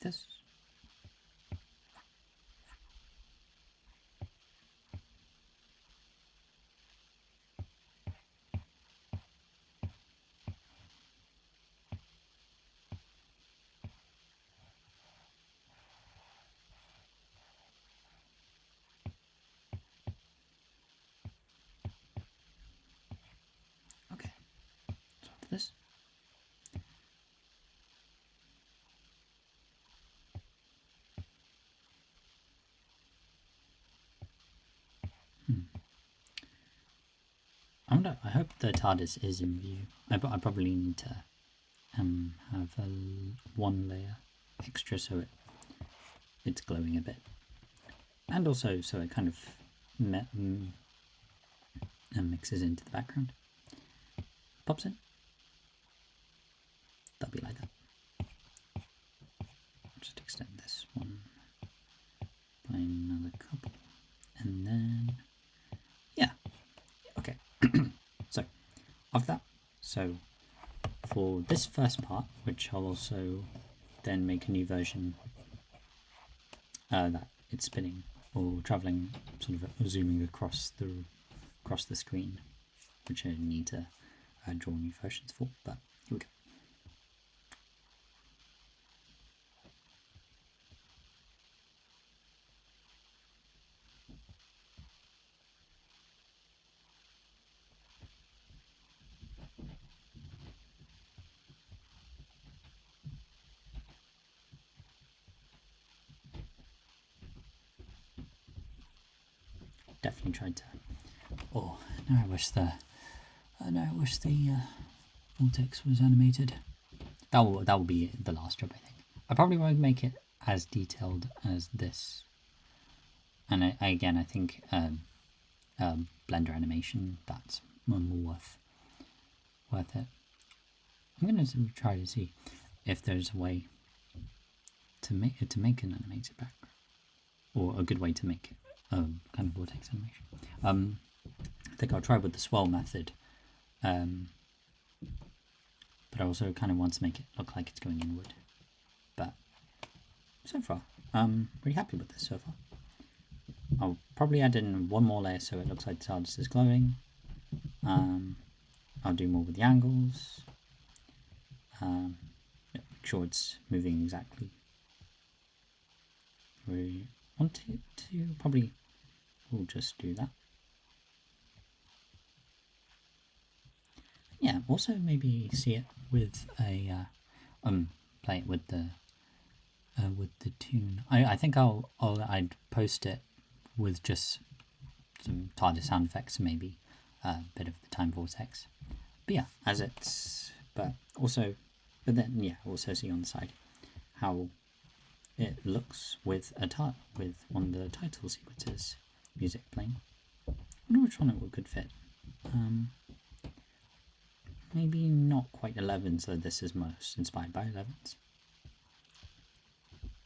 This. Okay. So this. I hope the TARDIS is in view. I probably need to have one layer extra so it's glowing a bit. And also so it kind of mixes into the background. Pops in. That'll be like that. Just extend this one by another couple. And then, yeah, okay. So, after that, so for this first part, which I'll also then make a new version that it's spinning or traveling, sort of zooming across the screen, which I need to draw new versions for, but here we go. Definitely tried to. Oh, now I wish the vortex was animated. That will be the last job, I think. I probably won't make it as detailed as this. And I think Blender animation, that's more worth it. I'm gonna try to see if there's a way to make an animated background, or a good way to make it kind of vortex animation. I think I'll try with the swirl method, but I also kind of want to make it look like it's going inward. But so far, I'm pretty happy with this so far. I'll probably add in one more layer so it looks like the TARDIS is glowing. I'll do more with the angles. Make sure it's moving exactly. We want it to probably. We'll just do that. Yeah. Also, maybe see it with a play it with the tune. I think I'd post it with just some TARDIS sound effects, maybe a bit of the time vortex. But yeah, but then yeah, also see on the side how it looks with with one of the title sequences music playing. I wonder which one it could fit. Maybe not quite 11, so this is most inspired by 11s.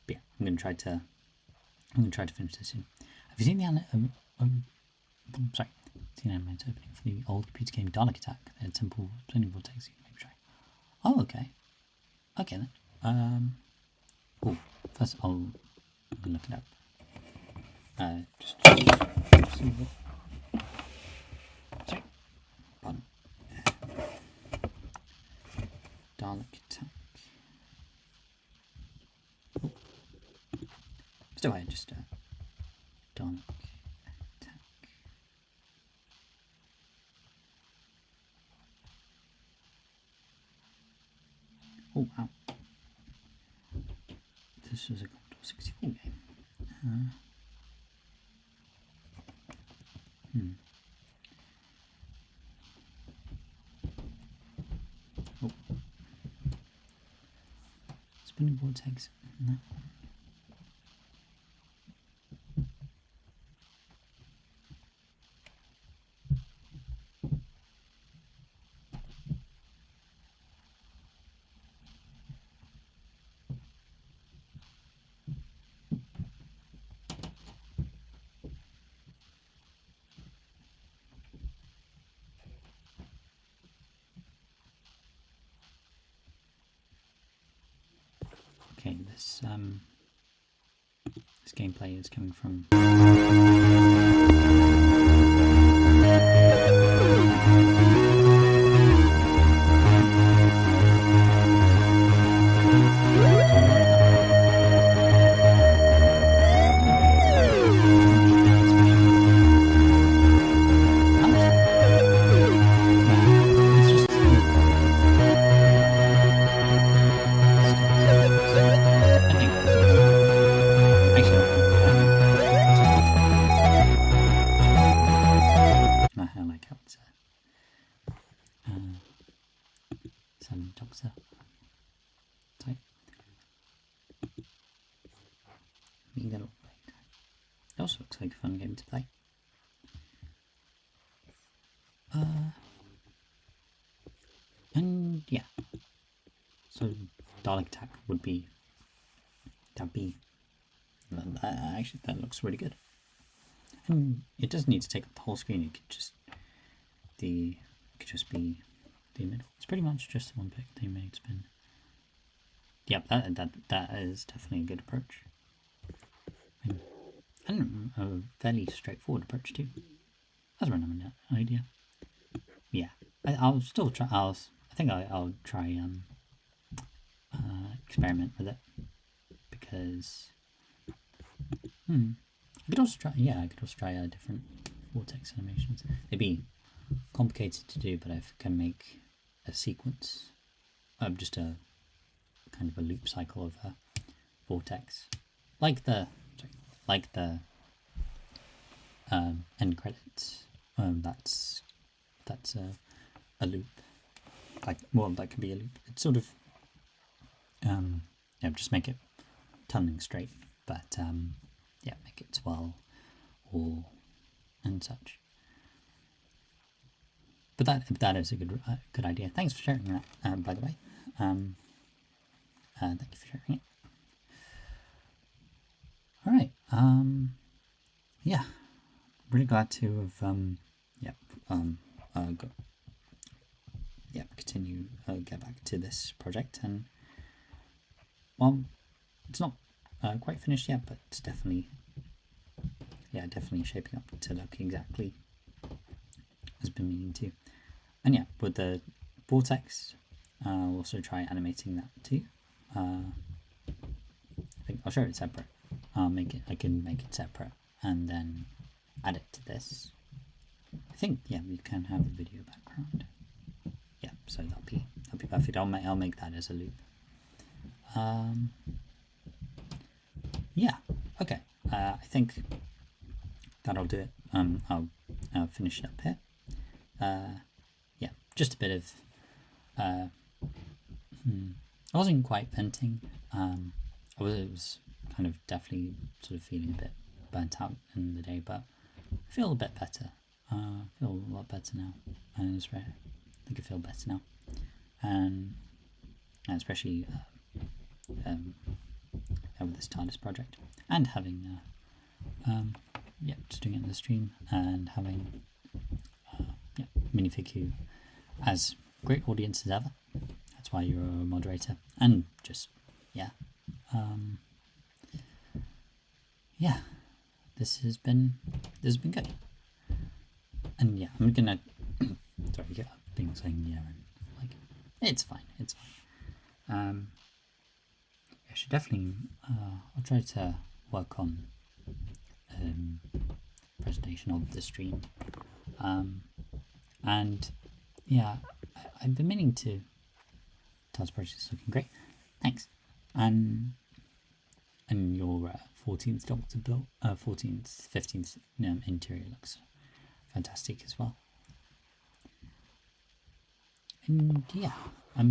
But yeah, I'm gonna try to finish this soon. Have you seen the animated opening for the old computer game Dalek Attack? They had simple spinning vortex. Maybe try. Oh, okay. Okay then. Oh, first I'm gonna look it up. Just see what. Sorry. Pardon. Dalek Attack. Oh. Still here, just Dalek Attack. Oh wow. This was a Commodore 64 game. Oh. Spinning vortex in that one. Okay, this gameplay is coming from Being a little late. It also looks like a fun game to play. And yeah, so Dalek attack would be actually that looks really good. And it doesn't need to take up the whole screen. It could just be the middle. It's pretty much just one pick they made spin. Yep, that is definitely a good approach. And a fairly straightforward approach too. That's a random idea. Yeah, I'll still try. I think I'll try experiment with it because I could also try. Yeah, I could also try different vortex animations. They'd be complicated to do, but I can make a sequence, just a kind of a loop cycle of a vortex, like the end credits. That's a loop. That could be a loop. It's sort of yeah, just make it tunneling straight, but yeah, make it swirl or and such. But that is a good idea. Thanks for sharing that, by the way. Thank you for sharing it. All right. Yeah, really glad to have continue get back to this project, and well, it's not quite finished yet, but it's definitely shaping up to look exactly as been meaning to. And yeah, with the vortex, I'll also try animating that too. I think I'll show it separate. I can make it separate and then add it to this. I think you can have a video background. Yeah, so that'll be perfect. I'll make that as a loop. Yeah, okay. I think that'll do it. I'll finish it up here. Yeah, just a bit of. I wasn't quite venting. I was kind of definitely sort of feeling a bit burnt out in the day, but I feel a bit better. I feel a lot better now, and it's rare. I think I feel better now, and especially with this TARDIS project, and having just doing it in the stream, and having Minifig, who has great audience as ever. That's why you're a moderator, and just this has been good. And yeah, I'm gonna sorry, being saying and like it's fine. I should definitely I'll try to work on presentation of the stream, and yeah, I've been meaning to. TARDIS project is looking great, thanks. And your 14th Doctor build, 14th, 15th interior looks fantastic as well. And yeah, I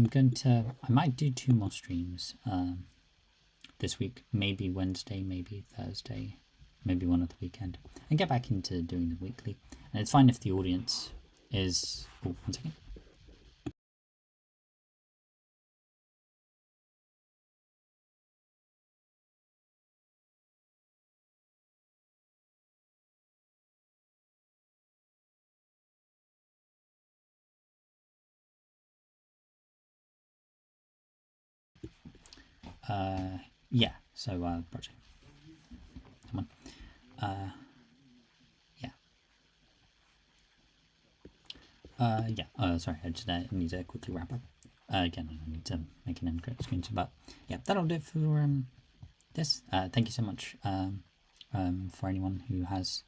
might do 2 more streams this week, maybe Wednesday, maybe Thursday, maybe one at the weekend, and get back into doing the weekly. And it's fine if the audience is. Oh, 1 second. Yeah, so project. Come on. Sorry, I just need to quickly wrap up. Again, I need to make an end credit screen, but yeah, that'll do it for this. Thank you so much for anyone who has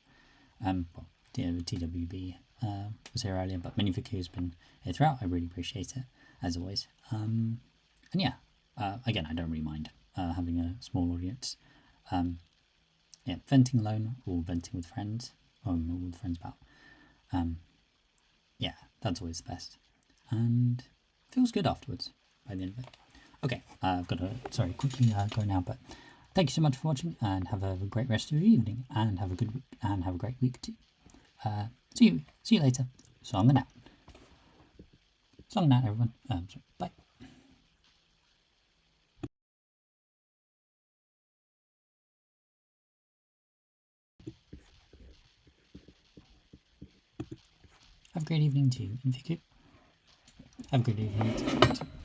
TWB was here earlier, but Minifig has been here throughout. I really appreciate it, as always. And yeah, again, I don't really mind having a small audience. Venting alone or venting with friends, or with friends about. Yeah, that's always the best, and feels good afterwards by the end of it. Okay, I've got to quickly go now, but thank you so much for watching, and have a great rest of your evening, and have a good week, and have a great week too. See you later. Song and out. Song and out, everyone. Sorry, bye. Have a great evening to you, and if you could, have a good evening to you.